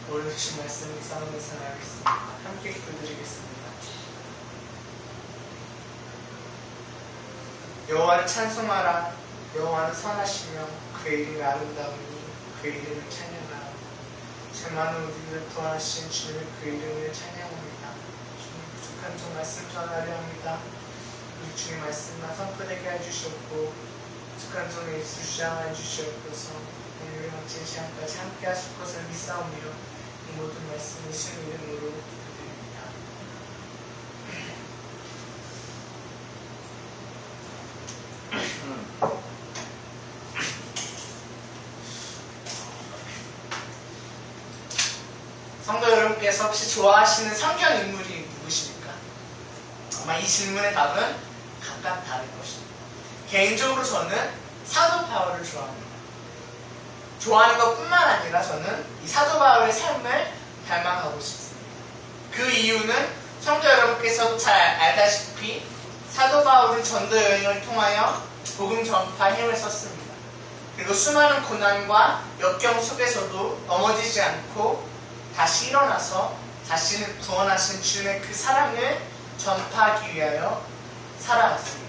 오늘 주신 말씀 묵상하면서 나가겠습니다. 함께 기도드리겠습니다. 여호와를 찬송하라. 여호와는 선하시며 그의 이름이 아름다우니 그의 이름을 찬양하라. 제 많은 우리를 구원하신 주님의 그 이름을 찬양합니다. 주님 부족한 저 말씀 전하려 합니다. 우리 주님 말씀만 성취되게 해주셨고 부족한 점에 예수 주장해 주시옵소서. 오늘 영적인 시간까지 함께 하실 것을 믿사오며 이 모든 말씀을 예수님 이름으로 기도드립니다. 성도 여러분께서 혹시 좋아하시는 성경 인물이 누구십니까? 아마 이 질문의 답은 각각 다를 것입니다. 개인적으로 저는 사도 바울을 좋아합니다. 좋아하는 것뿐만 아니라 저는 이 사도 바울의 삶을 닮아가고 싶습니다. 그 이유는 성도 여러분께서도 잘 알다시피 사도 바울은 전도 여행을 통하여 복음 전파에 힘을 썼습니다. 그리고 수많은 고난과 역경 속에서도 넘어지지 않고 다시 일어나서 자신을 구원하신 주님의 그 사랑을 전파하기 위하여 살아갔습니다.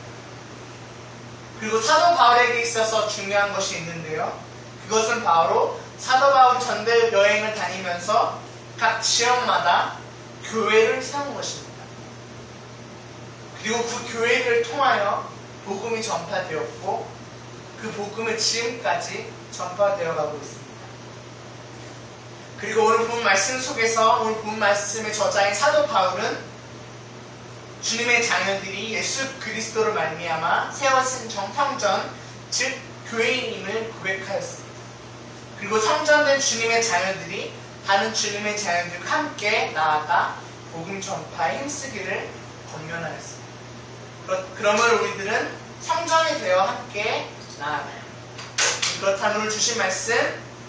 그리고 사도 바울에게 있어서 중요한 것이 있는데요. 그것은 바로 사도 바울이 전도 여행을 다니면서 각 지역마다 교회를 세운 것입니다. 그리고 그 교회를 통하여 복음이 전파되었고 그 복음은 지금까지 전파되어 가고 있습니다. 그리고 오늘 본 말씀 속에서 오늘 본 말씀의 저자인 사도 바울은 주님의 자녀들이 예수 그리스도로 말미암아 세워진 성전, 즉 교회인임을 고백하였습니다. 그리고 성전된 주님의 자녀들이 다른 주님의 자녀들과 함께 나아가 복음 전파에 힘쓰기를 권면하였습니다. 그러므로 우리들은 성전이 되어 함께 나아가요. 그렇다면 오늘 주신 말씀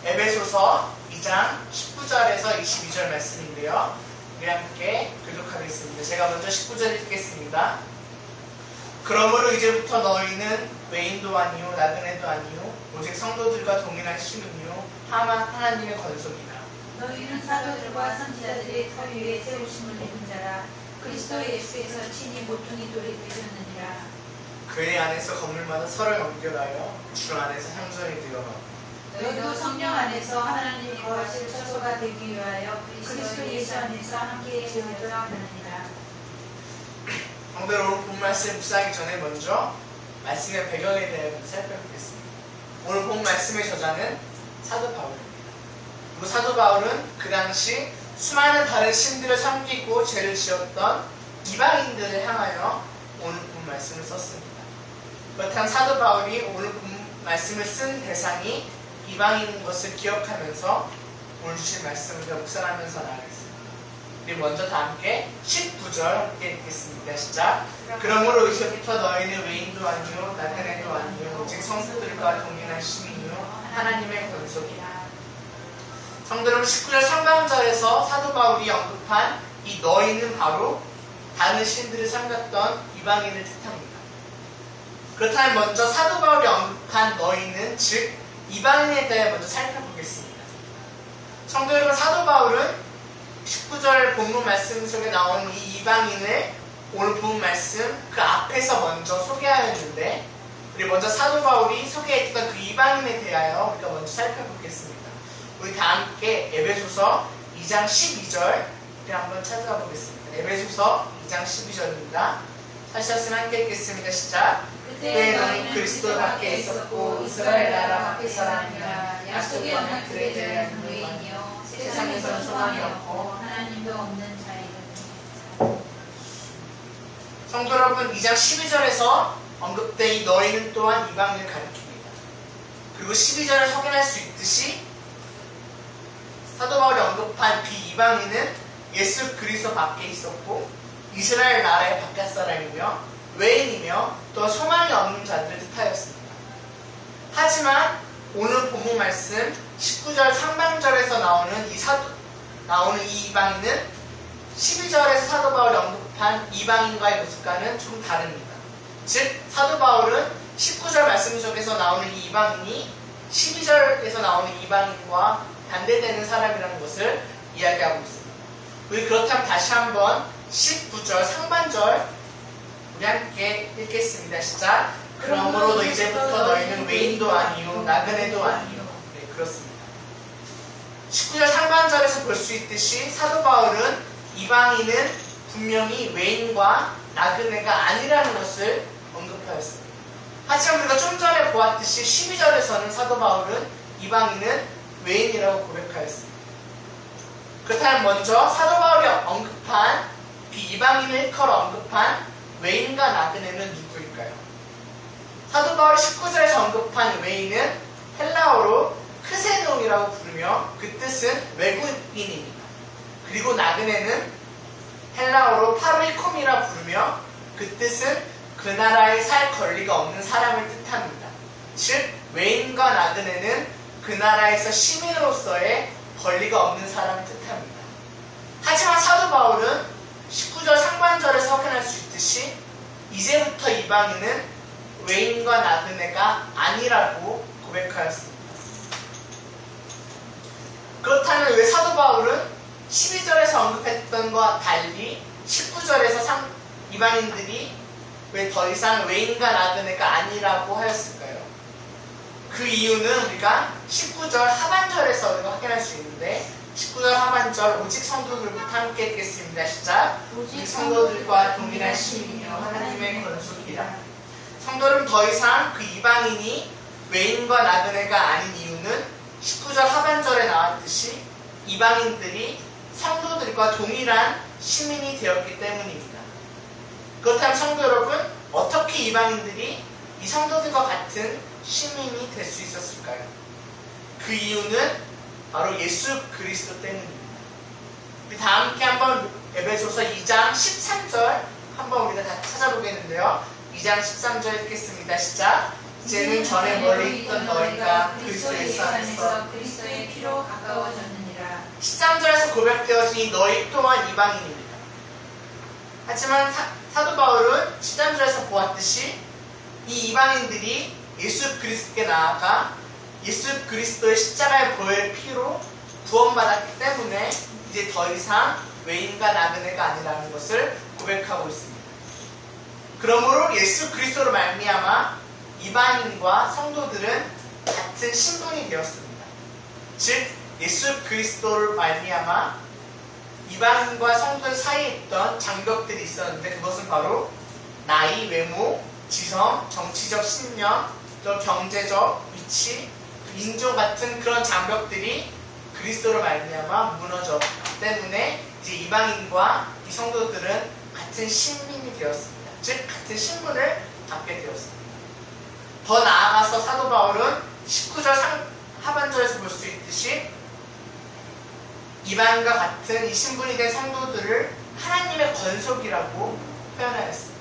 에베소서 2장 19절에서 22절 말씀인데요. 우리 함께 교독하겠습니다. 제가 먼저 19절 읽겠습니다. 그러므로 이제부터 너희는 외인도 아니요 나그네도 아니요 오직 성도들과 동일한 시민이요 하나님의 권속이다. 너희는 사도들과 선지자들의 터 위에 세우심을 입은 자라. 그리스도 예수에서 친히 모퉁이 돌이 되셨느니라. 그의 안에서 건물마다 설을 연결하여 주 안에서 향전이 되어 너희도 성령 안에서 하나님이 거하실 처소가 되기 위하여 그리스도 예수 안에서 함께 지어져 가느니라. 성도들 오늘 본 말씀 묵상하기 전에 먼저 말씀의 배경에 대해 살펴보겠습니다. 오늘 본 말씀의 저자는 사도 바울입니다. 그리고 사도 바울은 그 당시 수많은 다른 신들을 섬기고 죄를 지었던 이방인들을 향하여 오늘 본 말씀을 썼습니다. 그렇다면 사도 바울이 오늘 본 말씀을 쓴 대상이 이방인인 것을 기억하면서 오늘 주신 말씀을 묵상하면서 나가겠습니다. 우리 먼저 다 함께 19절 함께 읽겠습니다. 시작. 그러므로 이제부터 너희는 외인도 아니요 나그네도 아니요 오직 성도들과 동일한 시민이요 하나님의 권속이라. 성도 여러분, 19절 상반절에서 사도 바울이 언급한 이 너희는 바로 다른 신들을 섬겼던 이방인을 뜻합니다. 그렇다면 먼저 사도 바울이 언급한 너희는 즉 이방인에 대해 먼저 살펴보겠습니다. 성도 여러분, 사도 바울은 19절 본문 말씀 속에 나오는 이 이방인을 오늘 본 말씀 그 앞에서 먼저 소개하였는데 우리 먼저 사도 바울이 소개했던 그 이방인에 대하여 우리가 먼저 살펴보겠습니다. 우리 다 함께 에베소서 2장 12절 우리 한번 찾아가 보겠습니다. 에베소서 2장 12절입니다. 하셨으면 함께 읽겠습니다. 시작. 그때 너희 그리스도 밖에 있었고 이스라엘 나라 밖에 사람이라 약속이 없는 그에 대한 외인이요 세상에서 소망이 없고 하나님도 없는 자이라. 성도 여러분, 2장 12절에서 언급된 이 너희는 또한 이방인을 가리킵니다. 그리고 12절을 확인할 수 있듯이 사도 바울이 언급한 비이방인은 예수 그리스도 밖에 있었고 이스라엘 나라의 바깥 사람이며 외인이며 또 소망이 없는 자들을 뜻하였습니다. 하지만 오늘 본문 말씀 19절 상반절에서 나오는 이 이방인은 12절에서 사도 바울이 언급한 이방인과의 모습과는 좀 다릅니다. 즉 사도 바울은 19절 말씀 속에서 나오는 이 이방인이 12절에서 나오는 이방인과 반대되는 사람이라는 것을 이야기하고 있습니다. 우리 그렇다면 다시 한번 19절 상반절 우리 함께 읽겠습니다. 시작. 그러므로 이제부터 너희는 외인도 아니요 나그네도 아니요. 네, 그렇습니다. 19절 상반절에서 볼 수 있듯이 사도 바울은 이방인은 분명히 외인과 나그네가 아니라는 것을 언급하였습니다. 하지만 우리가 좀 전에 보았듯이 12절에서는 사도 바울은 이방인은 외인이라고 고백하였습니다. 그렇다면 먼저 사도 바울이 언급한 그 이방인을 일컬어 언급한 외인과 나그네는 누구일까요? 사도 바울이 19절에서 언급한 외인은 헬라어로 크세노이라고 부르며 그 뜻은 외국인입니다. 그리고 나그네는 헬라어로 파르이콤이라 부르며 그 뜻은 그 나라에 살 권리가 없는 사람을 뜻합니다. 즉 외인과 나그네는 그 나라에서 시민으로서의 권리가 없는 사람을 뜻합니다. 하지만 사도 바울은 19절 상반절에서 확인할 수 있듯이 이제부터 이방인은 외인과 나그네가 아니라고 고백하였습니다. 그렇다면 왜 사도 바울은 12절에서 언급했던 것과 달리 19절에서 이방인들이 왜 더 이상 외인과 나그네가 아니라고 하였을까요? 그 이유는 우리가 19절 하반절에서 우리가 확인할 수 있는데 19절 하반절 오직 성도들부터 함께 읽겠습니다. 시작. 오직 성도들과 동일한 시민이여 하나님의 건속이라. 성도는 더 이상 그 이방인이 외인과 나그네가 아닌 이유는 19절 하반절에 나왔듯이 이방인들이 성도들과 동일한 시민이 되었기 때문입니다. 그렇다면 성도 여러분, 어떻게 이방인들이 이 성도들과 같은 시민이 될 수 있었을까요? 그 이유는 바로 예수 그리스도 때문입니다. 우리 다 함께 한번 에베소서 2장 13절 한번 우리가 다 찾아보겠는데요. 2장 13절 읽겠습니다. 시작. 이제는 전에 멀리 있던 너희가 그리스도 예수 안에서 그리스도의 피로 가까워졌느니라. 13절에서 고백되어진 이 너희 또한 이방인입니다. 하지만 사도 바울은 13절에서 보았듯이 이 이방인들이 예수 그리스도께 나아가 예수 그리스도의 십자가의 보혈 피로 구원받았기 때문에 이제 더 이상 외인과 나그네가 아니라는 것을 고백하고 있습니다. 그러므로 예수 그리스도로 말미암아 이방인과 성도들은 같은 신분이 되었습니다. 즉 예수 그리스도를 말미암아 이방인과 성도들 사이에 있던 장벽들이 있었는데 그것은 바로 나이, 외모, 지성, 정치적 신념, 또 경제적 위치, 인종 같은 그런 장벽들이 그리스도로 말미암아 무너졌기 때문에 이제 이방인과 이 성도들은 같은 신민이 되었습니다. 즉 같은 신분을 갖게 되었습니다. 더 나아가서 사도 바울은 19절 하반절에서 볼 수 있듯이 이방인과 같은 이 신분이 된 성도들을 하나님의 건속이라고 표현하였습니다.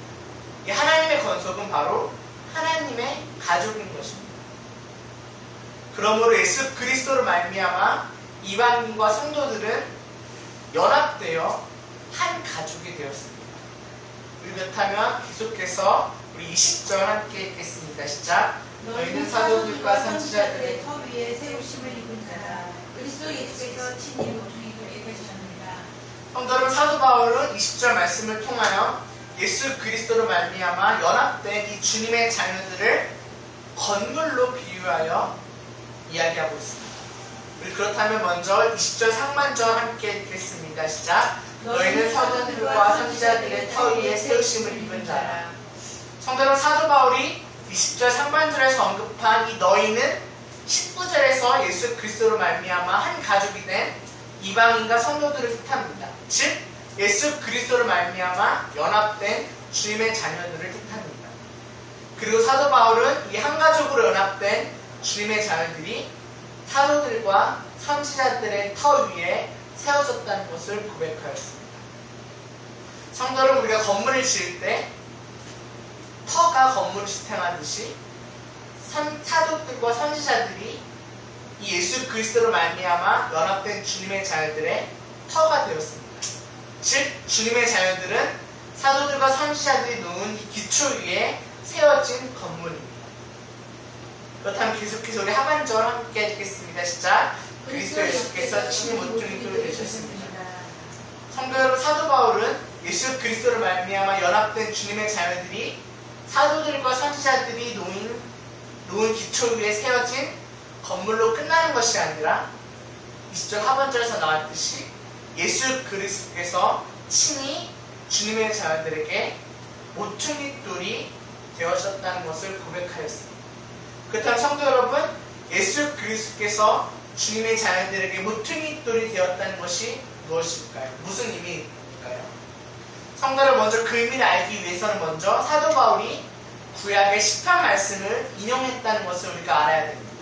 이 하나님의 건속은 바로 하나님의 가족인 것입니다. 그러므로 예수 그리스도를 말미암아 이방인과 성도들은 연합되어 한 가족이 되었습니다. 우리 그렇다면 계속해서 우리 20절 함께 읽겠습니다. 시작. 너희는 사도들과 선지자들의 터 위에 세우심을 입은 자라. 그리스도 예수께서 친히 모퉁이 돌에 계셨느니라. 성도 여러분, 사도 바울은 20절 말씀을 통하여 예수 그리스도로 말미암아 연합된 이 주님의 자녀들을 건물로 비유하여 이야기하고 있습니다. 우리 그렇다면 먼저 20절 상반절 함께 읽겠습니다. 시작. 너희는 사도들과 선지자들의 터 위에 세우심을 입은 자라. 성도 여러분, 사도 바울이 20절 상반절에서 언급한 이 너희는 19절에서 예수 그리스도로 말미암아 한 가족이 된 이방인과 성도들을 뜻합니다. 즉 예수 그리스도로 말미암아 연합된 주님의 자녀들을 뜻합니다. 그리고 사도 바울은 이 한 가족으로 연합된 주님의 자녀들이 사도들과 선지자들의 터 위에 세워졌다는 것을 고백하였습니다. 성도 여러분, 우리가 건물을 지을 때 터가 건물을 지탱하듯이 사도들과 선지자들이 이 예수 그리스도로 말미암아 연합된 주님의 자녀들의 터가 되었습니다. 즉 주님의 자녀들은 사도들과 선지자들이 놓은 이 기초 위에 세워진 건물입니다. 그렇다면 계속해서 우리 하반절 함께 읽겠습니다. 시작. 그리스도 예수께서 친히 모퉁이 돌이 되셨습니다. 성도 여러분, 사도 바울은 예수 그리스도를 말미암아 연합된 주님의 자녀들이 사도들과 선지자들이 놓은 기초 위에 세워진 건물로 끝나는 것이 아니라 20절 하반절에서 나왔듯이 예수 그리스도께서 친히 주님의 자녀들에게 모퉁이 돌이 되어졌다는 것을 고백하였습니다. 그렇다면 성도 여러분, 예수 그리스도께서 주님의 자녀들에게 모퉁이 돌이 되었다는 것이 무엇일까요? 무슨 의미일까요? 성도 여러분, 먼저 그 의미를 알기 위해서는 먼저 사도 바울이 구약의 시편 말씀을 인용했다는 것을 우리가 알아야 됩니다.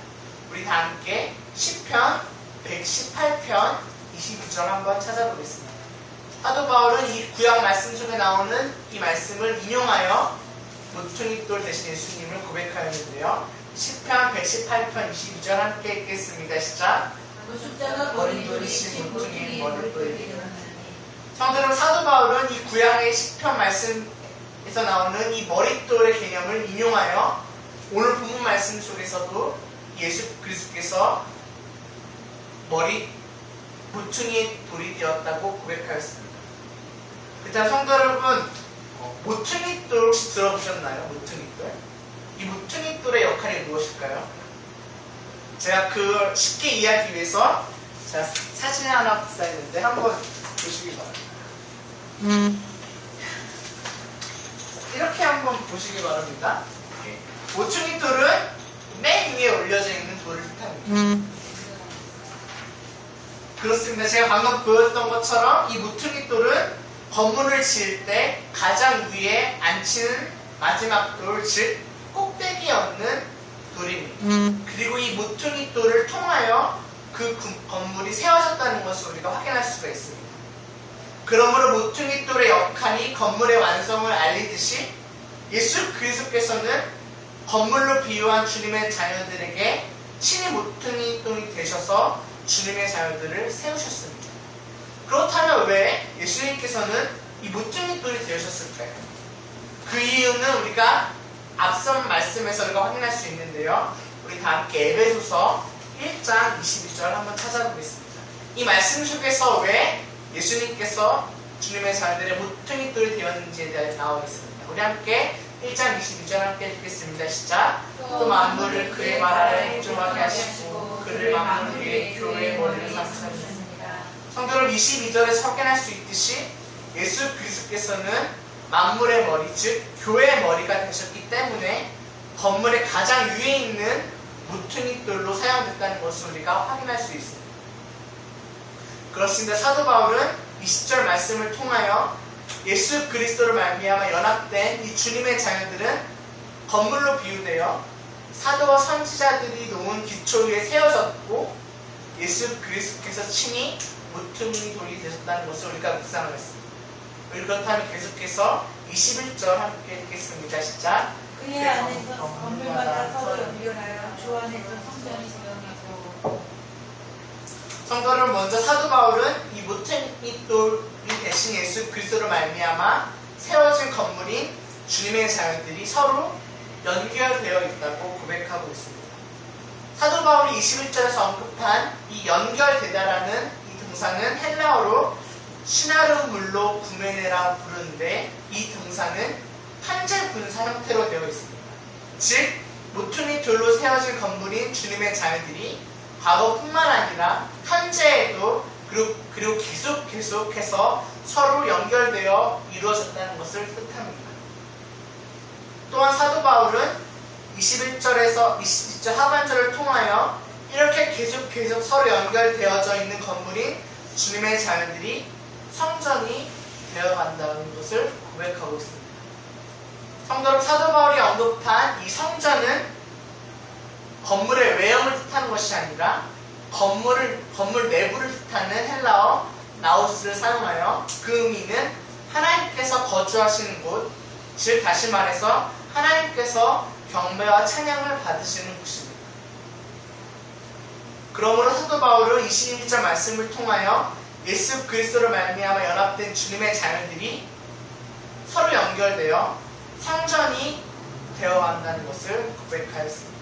우리 다 함께 시편 118편 22절 한번 찾아보겠습니다. 사도 바울은 이 구약 말씀 속에 나오는 이 말씀을 인용하여 모퉁이 돌 대신 예수님을 고백하였는데요. 시편 118편 22절 함께 읽겠습니다. 시작. 노숙자가 버린 돌이 친 모퉁이의 머릿돌이 되었나니. 성도 여러분, 사도 바울은 이 구약의 시편 말씀에서 나오는 이 머릿돌의 개념을 인용하여 오늘 본문 말씀 속에서도 예수 그리스도께서 모퉁이의 돌이 되었다고 고백하였습니다. 그렇다면 성도 여러분, 모퉁이 돌 혹시 들어보셨나요? 모퉁이 돌? 이 모퉁이 돌의 역할이 무엇일까요? 제가 그걸 쉽게 이해하기 위해서 제가 사진을 하나 복사했는데 한번 보시기 바랍니다. 이렇게 한번 보시기 바랍니다. 모퉁이 돌은 맨 위에 올려져 있는 돌을 뜻합니다. 그렇습니다. 제가 방금 보였던 것처럼 이 모퉁이 돌은 건물을 지을 때 가장 위에 앉히는 마지막 돌, 즉 꼭대기에 얹는 돌입니다. 그리고 이 모퉁이 돌을 통하여 그 건물이 세워졌다는 것을 우리가 확인할 수가 있습니다. 그러므로 모퉁이 돌의 역할이 건물의 완성을 알리듯이 예수 그리스도께서는 건물로 비유한 주님의 자녀들에게 친히 모퉁이 돌이 되셔서 주님의 자녀들을 세우셨습니다. 그렇다면 왜 예수님께서는 이 모퉁이 돌이 되셨을까요? 그 이유는 우리가 앞선 말씀에서 우리가 확인할 수 있는데요. 우리 다 함께 에베소서 1장 22절 한번 찾아보겠습니다. 이 말씀 속에서 왜 예수님께서 주님의 자녀들의 모퉁이 돌이 되었는지에 대해 나와 있습니다. 우리 함께 1장 22절 함께 읽겠습니다. 시작. 또 만물을 그의 말 아래 복종하게 하시고 그를 만물 위에 교회의 머리를 삼으셨습니다. 성도를 22절에서 확인할 수 있듯이 예수 그리스도께서는 만물의 머리, 즉 교회의 머리가 되셨기 때문에 건물의 가장 위에 있는 모퉁이 돌로 사용됐다는 것을 우리가 확인할 수 있습니다. 그렇습니다. 사도 바울은 20절 말씀을 통하여 예수 그리스도를 말미암아 연합된 이 주님의 자녀들은 건물로 비유되어 사도와 선지자들이 놓은 기초 위에 세워졌고 예수 그리스도께서 친히 모퉁이 돌이 되셨다는 것을 우리가 묵상하였습니다. 그렇다면 계속해서 21절 함께 읽겠습니다. 시작. 그의 안에서 건물마다 서로 연결하여 주 안에서 성전이 세워지고. 성도는 먼저 사도 바울은 이 모퉁이 돌이 대신 예수 그리스도를 말미암아 세워진 건물인 주님의 자녀들이 서로 연결되어 있다고 고백하고 있습니다. 사도 바울이 21절에서 언급한 이 연결되다라는 이 동사는 헬라어로 시나르물로 구메네라 부르는데 이 동사는 현재 분사 형태로 되어 있습니다. 즉 모퉁이 돌로 세워진 건물인 주님의 자녀들이 과거뿐만 아니라 현재에도 그리고 계속해서 서로 연결되어 이루어졌다는 것을 뜻합니다. 또한 사도 바울은 21절에서 22절 하반절을 통하여 이렇게 계속 서로 연결되어져 있는 건물인 주님의 자녀들이 성전이 되어간다는 것을 고백하고 있습니다. 성도로 사도 바울이 언급한 이 성전은 건물의 외형을 뜻하는 것이 아니라 건물 내부를 뜻하는 헬라어 나우스를 사용하여 그 의미는 하나님께서 거주하시는 곳, 즉 다시 말해서 하나님께서 경배와 찬양을 받으시는 곳입니다. 그러므로 사도 바울은 21절 말씀을 통하여 예수 그리스도를 말미암아 연합된 주님의 자녀들이 서로 연결되어 성전이 되어간다는 것을 고백하였습니다.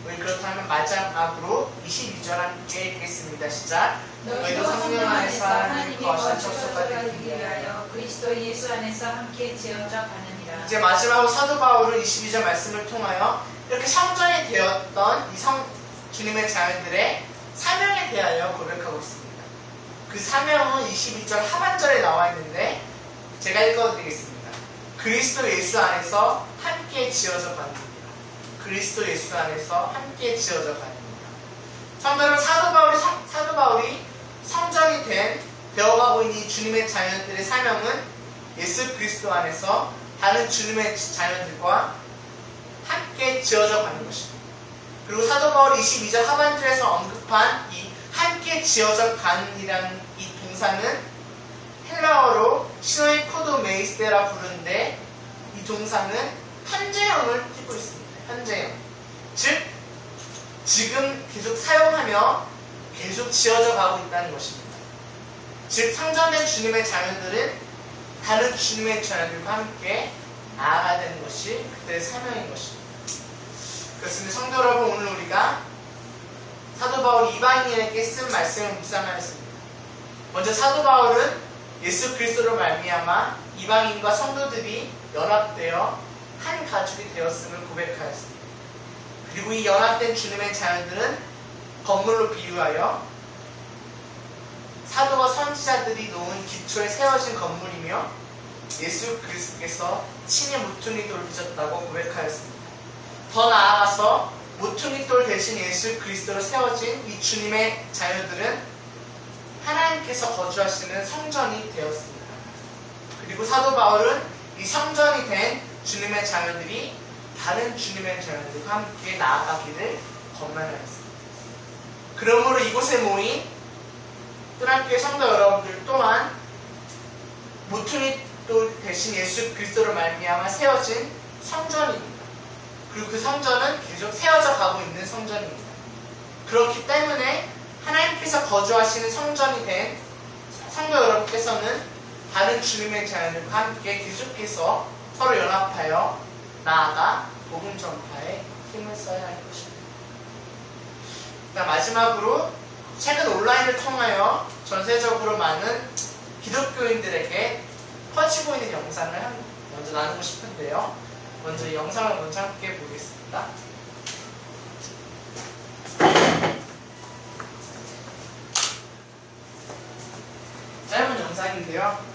우리 그렇다면 마지막으로 22절 함께 읽겠습니다. 시작. 너희도 성령 안에서 하나님의 거하신 척소가 되기 위하여 그리스도 예수 안에서 함께 지어져 가느니라. 이제 마지막으로 사도 바울은 22절 말씀을 통하여 이렇게 성전이 되었던 이 주님의 자녀들의 사명에 대하여 고백하고 있습니다. 그 사명은 22절 하반절에 나와 있는데 제가 읽어드리겠습니다. 그리스도 예수 안에서 함께 지어져 가느니라. 그리스도 예수 안에서 함께 지어져 가느니라. 성도 여러분, 사도 바울이 성전이 되어가고 있는 이 주님의 자녀들의 사명은 예수 그리스도 안에서 다른 주님의 자녀들과 함께 지어져 가는 것입니다. 그리고 사도 바울이 22절 하반절에서 언급한 이 함께 지어져 가는이라는 이 동사는 헬라어로 시노이 코도 메이스테라 부르는데 이 동사는 현재형을 띠고 있습니다. 현재형. 즉 지금 계속 사용하며 계속 지어져 가고 있다는 것입니다. 즉 성전된 주님의 자녀들은 다른 주님의 자녀들과 함께 나아가야 되는 것이 그들의 사명인 것입니다. 그렇습니다. 성도 여러분, 오늘 우리가 사도 바울이 이방인에게 쓴 말씀을 묵상하였습니다. 먼저 사도 바울은 예수 그리스도로 말미암아 이방인과 성도들이 연합되어 한 가족이 되었음을 고백하였습니다. 그리고 이 연합된 주님의 자녀들은 건물로 비유하여 사도와 선지자들이 놓은 기초에 세워진 건물이며 예수 그리스도께서 친히 모퉁이 돌을 빚었다고 고백하였습니다. 더 나아가서 모퉁이 돌 대신 예수 그리스도로 세워진 이 주님의 자녀들은 하나님께서 거주하시는 성전이 되었습니다. 그리고 사도 바울은 이 성전이 된 주님의 자녀들이 다른 주님의 자녀들과 함께 나아가기를 권면하였습니다. 그러므로 이곳에 모인 또한교회 성도 여러분들 또한 모퉁이 돌 대신 예수 그리스도로 말미암아 세워진 성전입니다. 그리고 그 성전은 계속 세워져 가고 있는 성전입니다. 그렇기 때문에 하나님께서 거주하시는 성전이 된 성도 여러분께서는 다른 주님의 자녀들과 함께 계속해서 서로 연합하여 나아가 복음 전파에 힘을 써야 할 것입니다. 마지막으로 최근 온라인을 통하여 전세적으로 많은 기독교인들에게 퍼지고 있는 영상을 먼저 나누고 싶은데요. 먼저 이 영상을 먼저 함께 보겠습니다. 짧은 영상인데요.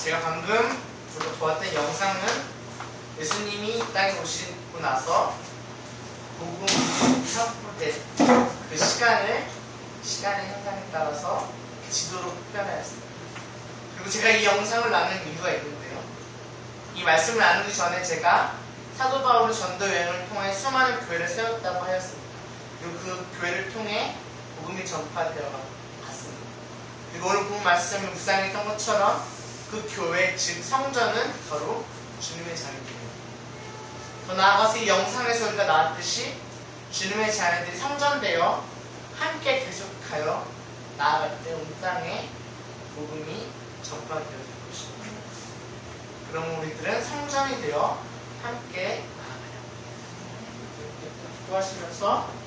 제가 방금 보았던 영상은 예수님이 이 땅에 오시고 나서 복음이 선포된 그 시간의 현상에 따라서 지도로 표현하였습니다. 그리고 제가 이 영상을 나눈 이유가 있는데요. 이 말씀을 나누기 전에 제가 사도 바울의 전도 여행을 통해 수많은 교회를 세웠다고 하였습니다. 그리고 그 교회를 통해 복음이 전파되어 갔습니다. 그리고 오늘 본 말씀을 묵상했던 것처럼 그 교회, 즉 성전은 바로 주님의 자녀들입니다. 더 나아가서 이 영상에서 우리가 나왔듯이 주님의 자녀들이 성전되어 함께 계속하여 나아갈 때 온 땅에 복음이 전파되어질 것입니다. 그럼 우리들은 성전이 되어 함께 나아가려 기도하시면서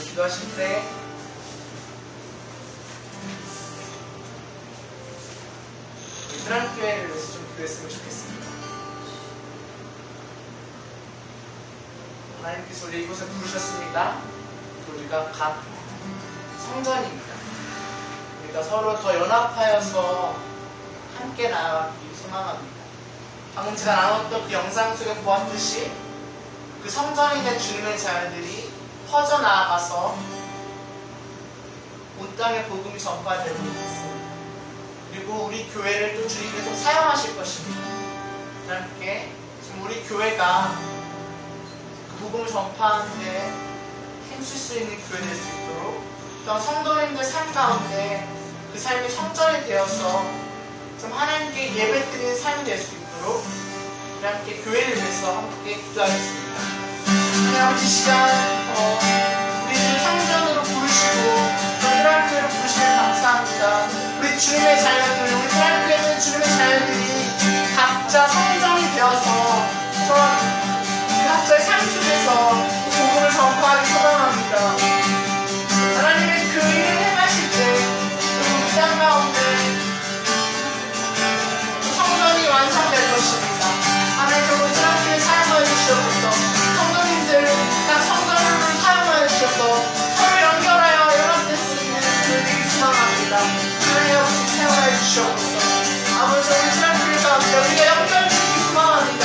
기도하실 때 베테랑교회를 위해서 좀 기도했으면 좋겠습니다. 하나님께서 우리 이곳에 부르셨습니다. 우리가 각 성전입니다. 우리가 서로 더 연합하여서 함께 나아가기 소망합니다. 방금 제가 나눴던 그 영상 속에 보았듯이 그 성전이 된 주님의 자녀들이 퍼져나가서 온 땅에 복음이 전파되고 있습니다. 그리고 우리 교회를 또 주님께서 사용하실 것입니다. 함께 지금 우리 교회가 그 복음을 전파하는데 힘쓸 수 있는 교회 될 수 있도록 또 성도님들 삶 가운데 그 삶이 성전이 되어서 좀 하나님께 예배드리는 삶이 될 수 있도록 함께 교회를 위해서 함께 기도하겠습니다. 하나님 아버지 시간 우리를 성전으로 부르시고 또 하나님께로 부르시면 감사합니다. 우리 주님의 자녀들, 우리 하나님께 있는 주님의 자녀들이 각자 성전이 되어서 각자의 삶 속에서 복음을 전파하기 소망합니다. 하나님의 그 일을 행하실 때 우리 땅 가운데 성전이 완성될 것입니다. 하나님 우리 하나님을 사용하여 주시옵소서. 성도님들 각 성전을 사용하여 주셔서 서로 연결하여 연합될 수 있는 그들이 소망합니다. 하나님 아버지 사용하여 주시옵소서. 아버지 우리 하나님을 가운데 우리가 연결되기 소망합니다.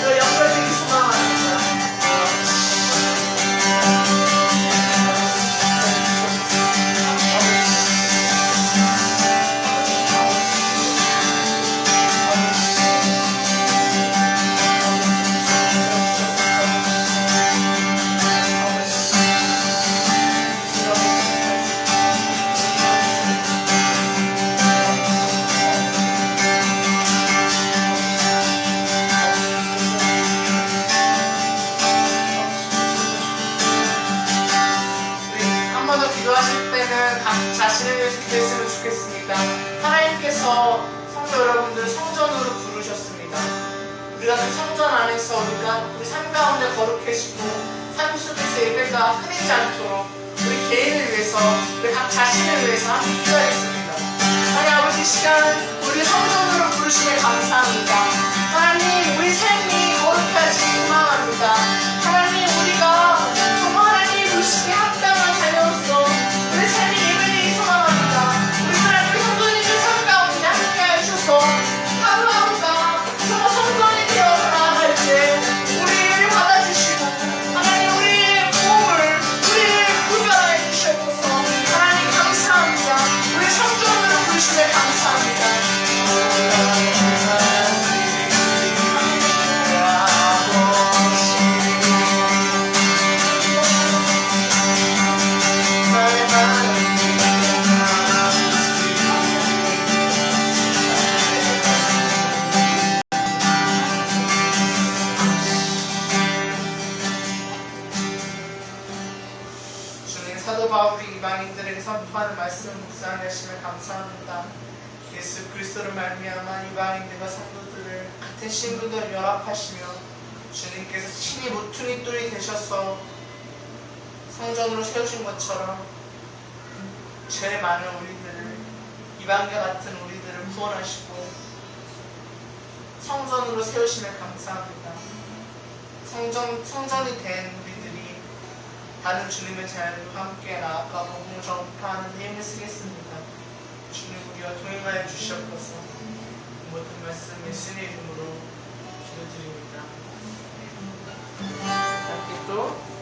우리가 연결되기 소망합니다. 기도하실 때는 각 자신을 위해서 기도했으면 좋겠습니다. 하나님께서 성도 여러분들 성전으로 부르셨습니다. 우리가 그 성전 안에서 우리 삶 가운데 거룩해지고 삶 속에서 예배가 끊이지 않도록 우리 개인을 위해서 우리 각 자신을 위해서 함께 기도하겠습니다. 하나님 아버지 시간 우리 성전으로 부르심에 감사합니다. 하나님 우리 삶이 거룩하지 소망합니다. 하나님 우리가 정말 하나님 부르심에 합당한 자녀로서 우리 삶이 예배되기 소망합니다. 우리 하나님 성도님들 삶 가운데 함께하여 주셔서 하루하루가 정말 성전이 되어서 나아갈 때 우리를 받아주시고 하나님 우리의 몸을 우리를 구별하여 주셔서 하나님 감사합니다. 우리 성전으로 부르심에 감사합니다. 사도 바울이 이방인들에게 선포하는 말씀을 묵상하시면 감사합니다. 예수 그리스도를 말미암아 이방인들과 성도들을 같은 신부들을 연합하시며 주님께서 친히 모퉁이 돌이 되셔서 성전으로 세우신 것처럼 죄 많은 우리들을 이방인과 같은 우리들을 구원하시고 성전으로 세우시면 감사합니다. 성전이 된 우리들이 다른 주님의 자녀들과 함께 나아가 복음을 전파하는 데 힘을 쓰겠습니다. 주님 우리와 동행하여 주시옵소서. 모든 말씀 예수님의 이름으로 기도드립니다. 함께 또